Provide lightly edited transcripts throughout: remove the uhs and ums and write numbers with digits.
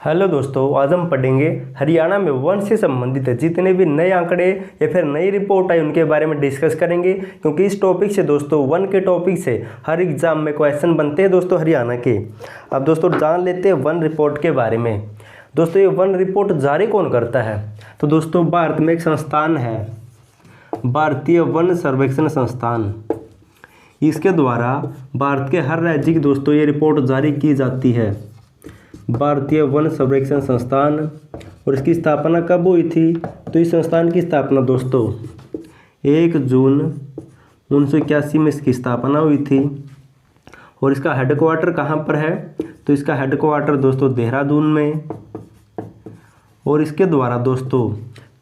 Hello दोस्तों, आज हम पढ़ेंगे हरियाणा में वन से संबंधित जितने भी नए आंकड़े या फिर नई रिपोर्ट आई उनके बारे में डिस्कस करेंगे। क्योंकि इस टॉपिक से दोस्तों वन के टॉपिक से हर एग्जाम में क्वेश्चन बनते हैं दोस्तों हरियाणा के। अब दोस्तों जान लेते हैं वन रिपोर्ट के बारे में। दोस्तों ये वन रिपोर्ट जारी कौन करता है? तो दोस्तों भारत में एक संस्थान है, भारतीय वन सर्वेक्षण संस्थान। इसके द्वारा भारत के हर राज्य की दोस्तों ये रिपोर्ट जारी की जाती है, भारतीय वन सर्वेक्षण संस्थान। और इसकी स्थापना कब हुई थी? तो इस संस्थान की स्थापना दोस्तों 1 जून 1981 में इसकी स्थापना हुई थी। और इसका हेडक्वार्टर कहाँ पर है? तो इसका हेडक्वार्टर दोस्तों देहरादून में। और इसके द्वारा दोस्तों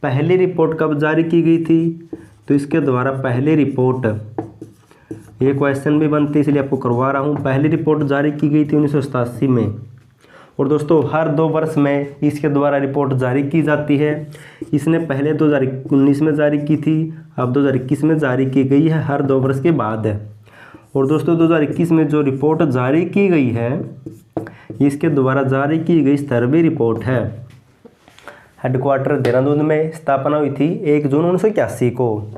पहली रिपोर्ट कब जारी की गई थी? तो इसके द्वारा पहली रिपोर्ट, ये क्वेश्चन भी बनती है इसलिए आपको करवा रहा हूँ। पहली रिपोर्ट जारी की गई थी 1987 में। और दोस्तों हर 2 वर्ष में इसके द्वारा रिपोर्ट जारी की जाती है। इसने पहले 2019 में जारी की थी, अब 2021 में जारी की गई है, हर 2 वर्ष के बाद है। और दोस्तों 2021 में जो रिपोर्ट जारी की गई है, इसके द्वारा जारी की गई 17वीं रिपोर्ट है। हेडक्वार्टर देहरादून में, स्थापना हुई थी 1 जून 1981 को।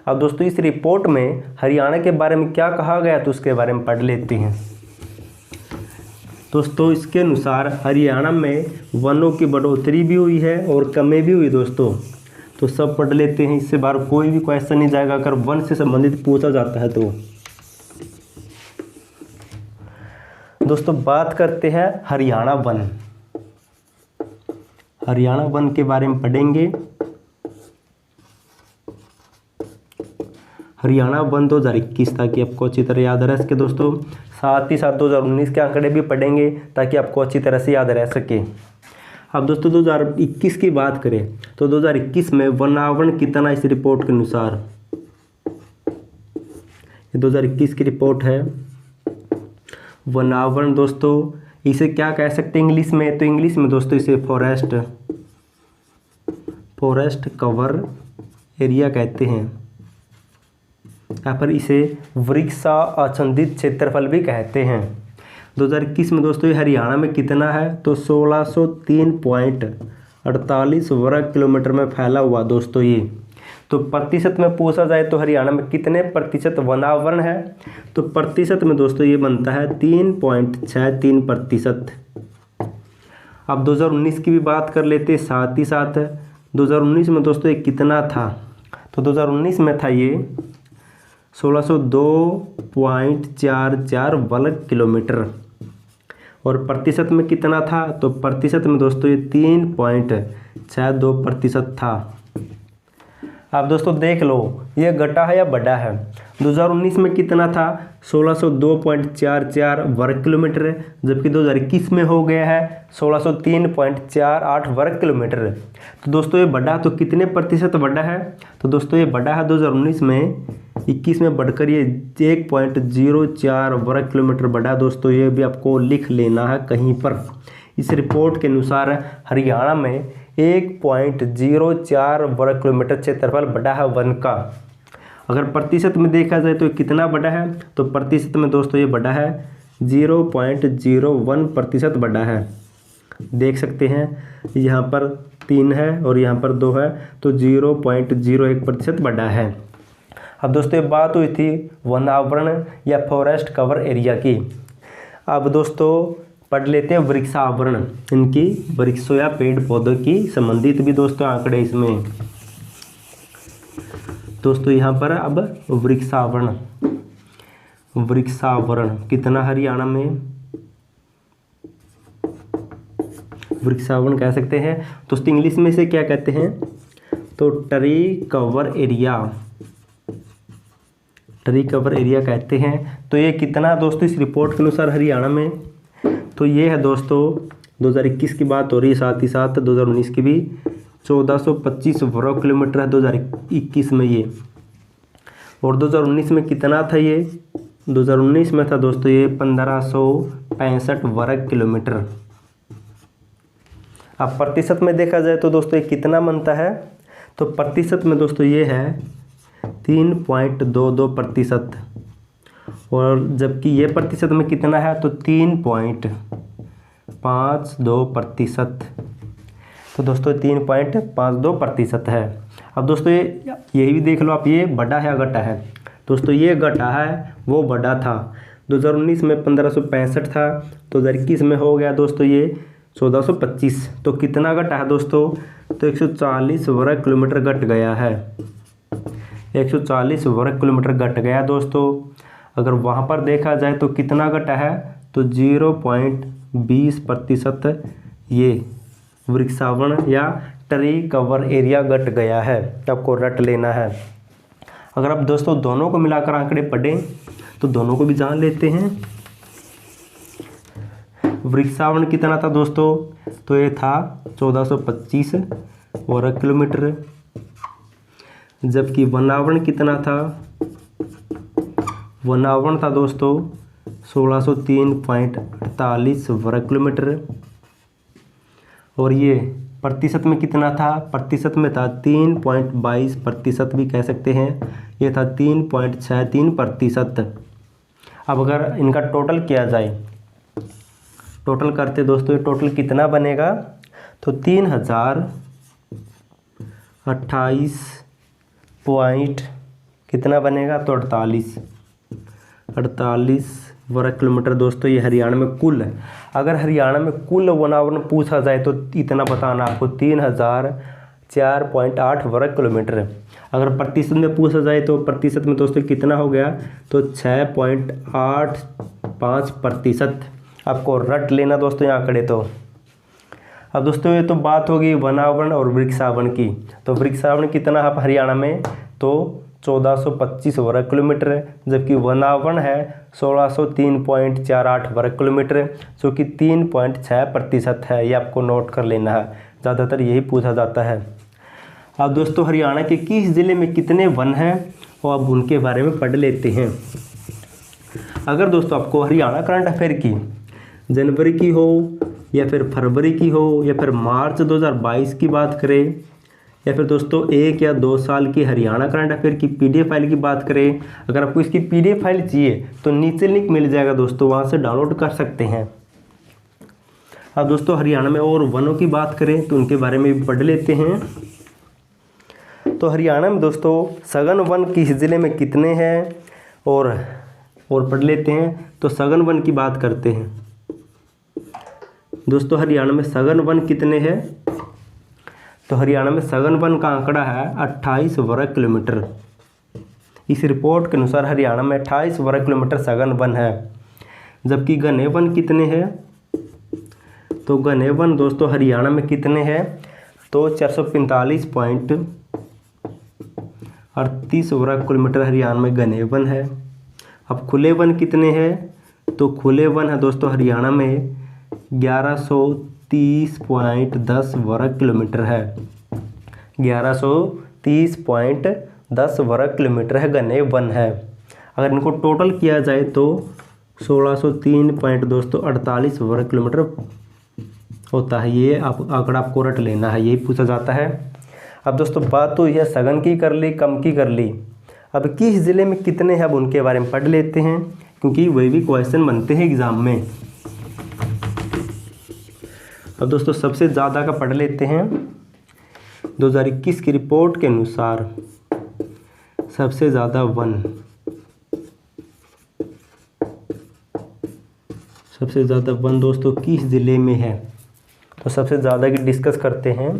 अब दोस्तों इस रिपोर्ट में हरियाणा के बारे में क्या कहा गया तो उसके बारे में पढ़ लेते हैं। दोस्तों इसके अनुसार हरियाणा में वनों की बढ़ोतरी भी हुई है और कमी भी हुई दोस्तों। तो सब पढ़ लेते हैं, इससे बाहर कोई भी क्वेश्चन नहीं जाएगा अगर वन से संबंधित पूछा जाता है तो। दोस्तों बात करते हैं हरियाणा वन। हरियाणा वन के बारे में पढ़ेंगे। हरियाणा वन 2021 ताकि आपको अच्छी तरह याद रह सके दोस्तों। साथ ही साथ 2019 के आंकड़े भी पढ़ेंगे ताकि आपको अच्छी तरह से याद रह सके। अब दोस्तों 2021 की बात करें तो 2021 में वनावरण कितना इस रिपोर्ट के अनुसार? ये 2021 की रिपोर्ट है। वनावरण दोस्तों इसे क्या कह सकते हैं इंग्लिश में? तो इंग्लिश में दोस्तों इसे फॉरेस्ट कवर एरिया कहते हैं। यहाँ पर इसे वृक्षा आच्छादित क्षेत्रफल भी कहते हैं। 2021 में दोस्तों ये हरियाणा में कितना है? तो 1603.48 वर्ग किलोमीटर में फैला हुआ दोस्तों ये। तो प्रतिशत में पूछा जाए तो हरियाणा में कितने प्रतिशत वनावरण है? तो प्रतिशत में दोस्तों ये बनता है 3.63%। अब 2019 की भी बात कर लेते साथ ही साथ। 2019 में दोस्तों ये कितना था? तो 2019 में था ये 1602.44 वर्ग किलोमीटर। और प्रतिशत में कितना था? तो प्रतिशत में दोस्तों ये 3.62% था। अब दोस्तों देख लो ये घटा है या बढ़ा है। 2019 में कितना था? 1602.44 वर्ग किलोमीटर, जबकि 2021 में हो गया है 1603.48 वर्ग किलोमीटर। तो दोस्तों ये बढ़ा तो कितने प्रतिशत बढ़ा है? तो दोस्तों ये बढ़ा है 2019 में 21 में बढ़कर ये 1.04 वर्ग किलोमीटर बढ़ा दोस्तों। ये भी आपको लिख लेना है कहीं पर। इस रिपोर्ट के अनुसार हरियाणा में 1.04 वर्ग किलोमीटर क्षेत्रफल बढ़ा है वन का। अगर प्रतिशत में देखा जाए तो कितना बढ़ा है? तो प्रतिशत में दोस्तों ये बढ़ा है 0.01% बढ़ा है। देख सकते हैं यहाँ पर 3 है और यहाँ पर 2 है, तो 0.01% बढ़ा है। अब दोस्तों ये बात हुई थी वनावरण या फॉरेस्ट कवर एरिया की। अब दोस्तों पढ़ लेते हैं वृक्षावरण, इनकी वृक्षों या पेड़ पौधों की संबंधित भी दोस्तों आंकड़े इसमें। दोस्तों यहाँ पर अब वृक्षावरण कितना हरियाणा में? वृक्षावरण कह सकते हैं दोस्तों, इंग्लिश में से क्या कहते हैं? तो ट्री कवर एरिया कहते हैं। तो ये कितना दोस्तों इस रिपोर्ट के अनुसार हरियाणा में? तो ये है दोस्तों 2021 की बात हो रही है, साथ ही साथ 2019 की भी 1425 वर्ग किलोमीटर है 2021 में ये। और 2019 में कितना था ये? 2019 में था दोस्तों ये 1565 वर्ग किलोमीटर। अब प्रतिशत में देखा जाए तो दोस्तों ये कितना बनता है? तो प्रतिशत में दोस्तों ये है 3.22%। और जबकि ये प्रतिशत में कितना है? तो 3. 3.52%। तो दोस्तों 3.52% है। अब दोस्तों यही भी देख लो आप, ये बड़ा है घटा है। दोस्तों ये घटा है, वो बड़ा था। 2019 में 1565 था, 2021 में हो गया दोस्तों ये 1425। तो कितना घटा है दोस्तों? तो 140 वर्ग किलोमीटर घट गया है। 140 वर्ग किलोमीटर घट गया दोस्तों। अगर वहाँ पर देखा जाए तो कितना घटा है? तो 0.20% ये वृक्षावरण या ट्री कवर एरिया घट गया है। आपको रट लेना है। अगर आप दोस्तों दोनों को मिलाकर आंकड़े पढ़ें तो दोनों को भी जान लेते हैं। वृक्षावरण कितना था दोस्तों? तो ये था 1425 वर्ग किलोमीटर। जबकि वनावरण कितना था? वनावरण था दोस्तों 1603.48 वर्ग किलोमीटर। और ये प्रतिशत में कितना था? प्रतिशत में था 3.22% भी कह सकते हैं। ये था 3.63%। अब अगर इनका टोटल किया जाए, टोटल करते दोस्तों, ये टोटल कितना बनेगा? तो 3028 पॉइंट कितना बनेगा? तो 48 वर्ग किलोमीटर दोस्तों ये हरियाणा में कुल है। अगर हरियाणा में कुल वनावरण पूछा जाए तो इतना बताना आपको 3004.8 वर्ग किलोमीटर। अगर प्रतिशत में पूछा जाए तो प्रतिशत में दोस्तों कितना हो गया? तो 6.85%। आपको रट लेना दोस्तों ये आंकड़े। तो अब दोस्तों ये तो बात होगी वनावरण और वृक्षावरण की। तो वृक्षावरण कितना है हरियाणा में? तो 1425 वर्ग किलोमीटर, जबकि वनावरण है 1603.48 वर्ग किलोमीटर, जो कि 3.6% है। ये आपको नोट कर लेना है, ज़्यादातर यही पूछा जाता है। अब दोस्तों हरियाणा के किस ज़िले में कितने वन हैं, और अब उनके बारे में पढ़ लेते हैं। अगर दोस्तों आपको हरियाणा करंट अफेयर की जनवरी की हो या फिर फरवरी की हो या फिर मार्च 2022 की बात करें, या फिर दोस्तों 1 या 2 साल की हरियाणा करंट अफेयर की PDF फाइल की बात करें, अगर आपको इसकी PDF फाइल चाहिए तो नीचे लिंक मिल जाएगा दोस्तों, वहाँ से डाउनलोड कर सकते हैं। अब दोस्तों हरियाणा में और वनों की बात करें तो उनके बारे में भी पढ़ लेते हैं। तो हरियाणा में दोस्तों सघन वन किस ज़िले में कितने हैं, और पढ़ लेते हैं। तो सघन वन की बात करते हैं दोस्तों। हरियाणा में सघन वन कितने हैं? तो हरियाणा में सघन वन का आंकड़ा है 28 वर्ग किलोमीटर। इस रिपोर्ट के अनुसार हरियाणा में 28 वर्ग किलोमीटर सघन वन है। जबकि घने वन कितने हैं? तो घने वन दोस्तों हरियाणा में कितने हैं? तो 445.38 वर्ग किलोमीटर हरियाणा में घने वन है। अब खुले वन कितने हैं? तो खुले वन है दोस्तों हरियाणा में 1130.10 वर्ग किलोमीटर है। 1130.10 वर्ग किलोमीटर है घने वन है। अगर इनको टोटल किया जाए तो 1603.48 वर्ग किलोमीटर होता है। ये आंकड़ा आपको रट लेना है, यही पूछा जाता है। अब दोस्तों बात तो यह सघन की कर ली, कम की कर ली। अब किस ज़िले में कितने हैं अब उनके बारे में पढ़ लेते हैं, क्योंकि वही भी क्वेश्चन बनते हैं एग्ज़ाम में। अब दोस्तों सबसे ज़्यादा का पढ़ लेते हैं। 2021 की रिपोर्ट के अनुसार सबसे ज़्यादा वन दोस्तों किस ज़िले में है, तो सबसे ज़्यादा की डिस्कस करते हैं।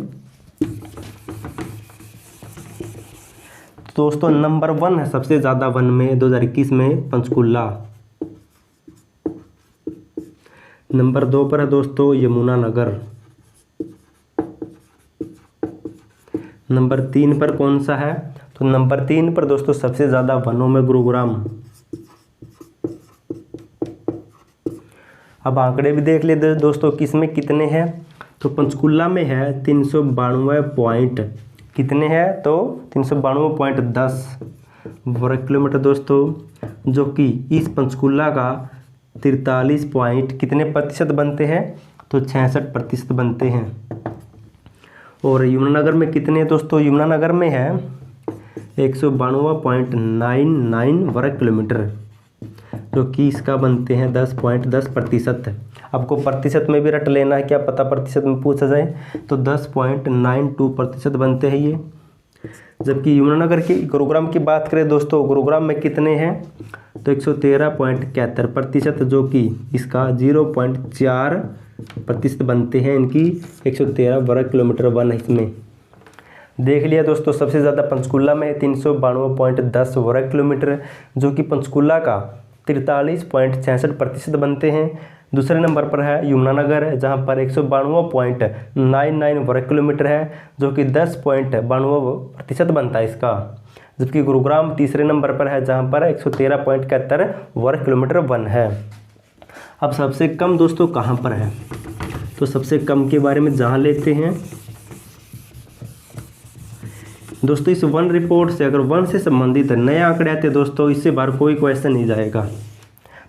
दोस्तों नंबर 1 है सबसे ज़्यादा वन में 2021 में पंचकुला। नंबर 2 पर है दोस्तों यमुनानगर। नंबर 3 पर कौन सा है? तो नंबर 3 पर दोस्तों सबसे ज़्यादा वनों में गुरुग्राम। अब आंकड़े भी देख लेते दोस्तों किस में कितने हैं। तो पंचकुला में है 392 पॉइंट कितने हैं? तो 392.10 वर्ग किलोमीटर दोस्तों, जो कि इस पंचकुला का 43 पॉइंट कितने प्रतिशत बनते हैं? तो 66% बनते हैं। और यमुनानगर में कितने हैं दोस्तों? यमुनानगर में है 192.99 वर्ग किलोमीटर, जो कि इसका बनते हैं 10.10%। आपको प्रतिशत में भी रट लेना है, क्या पता प्रतिशत में पूछा जाए, तो 10.92% बनते हैं ये। जबकि यमुनानगर की गुरुग्राम की बात करें दोस्तों, गुरुग्राम में कितने हैं, तो 113.71%, जो कि इसका 0.4% बनते हैं इनकी 113 वर्ग किलोमीटर वन इसमें। देख लिया दोस्तों, सबसे ज़्यादा पंचकुला में 392.10 वर्ग किलोमीटर, जो कि पंचकुला का 43.66% बनते हैं। दूसरे नंबर पर है यमुनानगर, जहां पर 192.99 वर्ग किलोमीटर है, जो कि 10.92% बनता है इसका। जबकि गुरुग्राम तीसरे नंबर पर है, जहां पर 113.71 वर्ग किलोमीटर वन है। अब सबसे कम दोस्तों कहां पर है, तो सबसे कम के बारे में जहां लेते हैं दोस्तों, इस वन रिपोर्ट से अगर वन से संबंधित नए आंकड़े आते दोस्तों, इससे बाहर कोई क्वेश्चन नहीं जाएगा।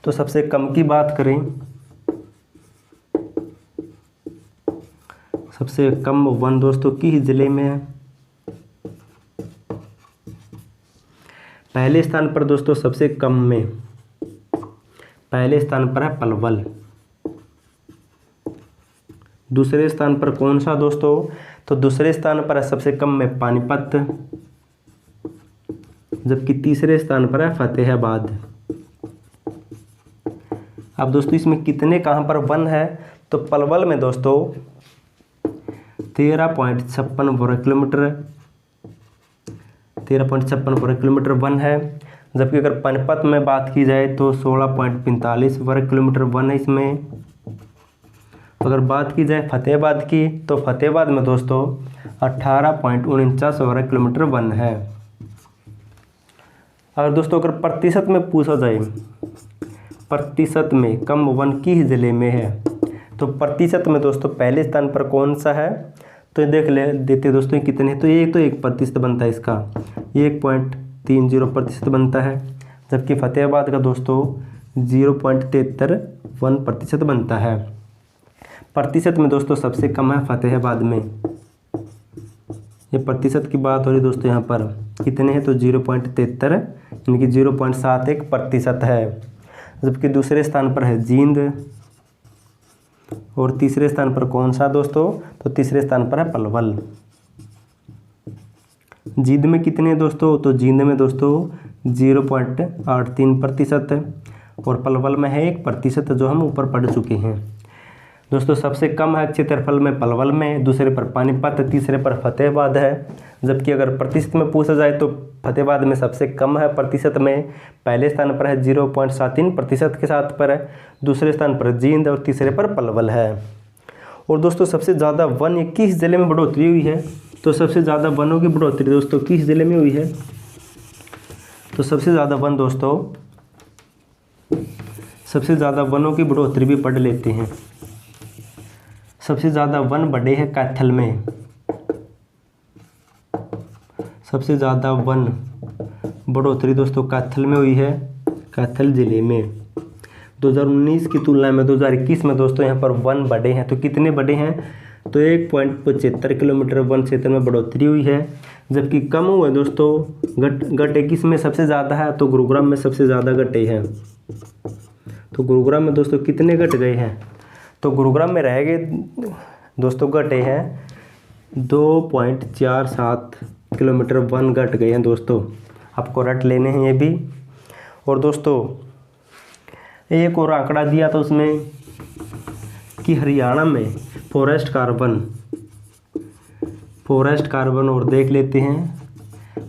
तो सबसे कम की बात करें, सबसे कम वन दोस्तों किस जिले में है, पहले स्थान पर दोस्तों सबसे कम में पहले स्थान पर है पलवल। दूसरे स्थान पर कौन सा दोस्तों, तो दूसरे स्थान पर है सबसे कम में पानीपत, जबकि तीसरे स्थान पर है फतेहाबाद। अब दोस्तों इसमें कितने कहां पर वन है, तो पलवल में दोस्तों 13.56 वर्ग किलोमीटर 13.56 वर्ग किलोमीटर वन है। जबकि अगर पानीपत में बात की जाए तो 16.45 वर्ग किलोमीटर वन है इसमें। अगर बात की जाए फतेहाबाद की, तो फतेहाबाद में दोस्तों 18.49 वर्ग किलोमीटर वन है। अगर दोस्तों अगर प्रतिशत में पूछा जाए, प्रतिशत में कम वन किस जिले में है, तो प्रतिशत में दोस्तों पहले स्थान पर कौन सा है, तो ये देख ले देते दोस्तों कितने हैं, तो ये तो 1% बनता है इसका, 1.30% बनता है। जबकि फतेहाबाद का दोस्तों 0.73% बनता है। प्रतिशत में दोस्तों सबसे कम है फतेहाबाद में। ये प्रतिशत की बात हो रही दोस्तों, यहाँ पर कितने हैं, तो 0.73 यानी कि 0.71% है। जबकि दूसरे स्थान पर है जींद, और तीसरे स्थान पर कौन सा दोस्तों, तो तीसरे स्थान पर है पलवल। जींद में कितने हैं दोस्तों, तो जींद में दोस्तों 0.83% और पलवल में है 1%, जो हम ऊपर पढ़ चुके हैं दोस्तों। सबसे कम है क्षेत्रफल में पलवल में, दूसरे पर पानीपत, तीसरे पर फतेहाबाद है। जबकि अगर प्रतिशत में पूछा जाए तो फतेहाबाद में सबसे कम है प्रतिशत में, पहले स्थान पर है 0.73% के साथ पर है, दूसरे स्थान पर जींद और तीसरे पर पलवल है। और दोस्तों सबसे ज़्यादा वन किस जिले में बढ़ोतरी हुई है, तो सबसे ज़्यादा वनों की बढ़ोतरी दोस्तों किस जिले में हुई है, तो सबसे ज़्यादा वन दोस्तों, सबसे ज़्यादा वनों की बढ़ोतरी भी पढ़ लेते हैं। सबसे ज़्यादा वन बढ़े हैं कैथल में, सबसे ज़्यादा वन बढ़ोतरी दोस्तों कैथल में हुई है, कैथल जिले में। 2019 की तुलना में 2021 में दोस्तों यहाँ पर वन बढ़े हैं, तो कितने बढ़े हैं, तो 1.75 किलोमीटर वन क्षेत्र में बढ़ोतरी हुई है। जबकि कम हुए दोस्तों गट 21 में सबसे ज़्यादा है, तो गुरुग्राम में सबसे ज़्यादा गटे हैं। तो गुरुग्राम में दोस्तों कितने गट गए हैं, तो गुरुग्राम में रह गए दोस्तों गटे हैं 2.47 किलोमीटर वन गट गए हैं दोस्तों, आपको रट लेने हैं ये भी। और दोस्तों एक और आंकड़ा दिया था उसमें कि हरियाणा में फॉरेस्ट कार्बन और देख लेते हैं,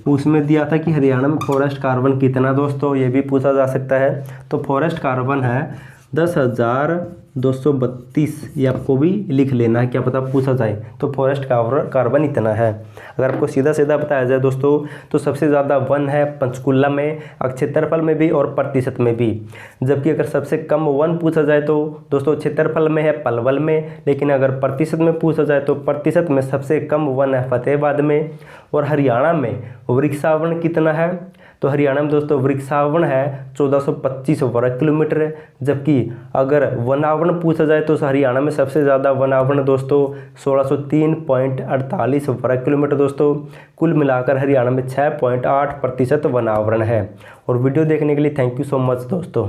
उसमें दिया था कि हरियाणा में फॉरेस्ट कार्बन कितना दोस्तों, ये भी पूछा जा सकता है। तो फॉरेस्ट कार्बन है 10,232, ये आपको भी लिख लेना है, क्या पता पूछा जाए, तो फॉरेस्ट कार्बन इतना है। अगर आपको सीधा सीधा बताया जाए दोस्तों, तो सबसे ज़्यादा वन है पंचकुला में, क्षेत्रफल में भी और प्रतिशत में भी। जबकि अगर सबसे कम वन पूछा जाए तो दोस्तों क्षेत्रफल में है पलवल में, लेकिन अगर प्रतिशत में पूछा जाए तो प्रतिशत में सबसे कम वन है फतेहाबाद में। और हरियाणा में वृक्षावरण कितना है, तो हरियाणा में दोस्तों वृक्षावरण है 1425 वर्ग किलोमीटर। जबकि अगर वनावरण पूछा जाए तो हरियाणा में सबसे ज़्यादा वनावरण दोस्तों 1603.48 वर्ग किलोमीटर दोस्तों। कुल मिलाकर हरियाणा में 6.8% वनावरण है। और वीडियो देखने के लिए थैंक यू सो मच दोस्तों।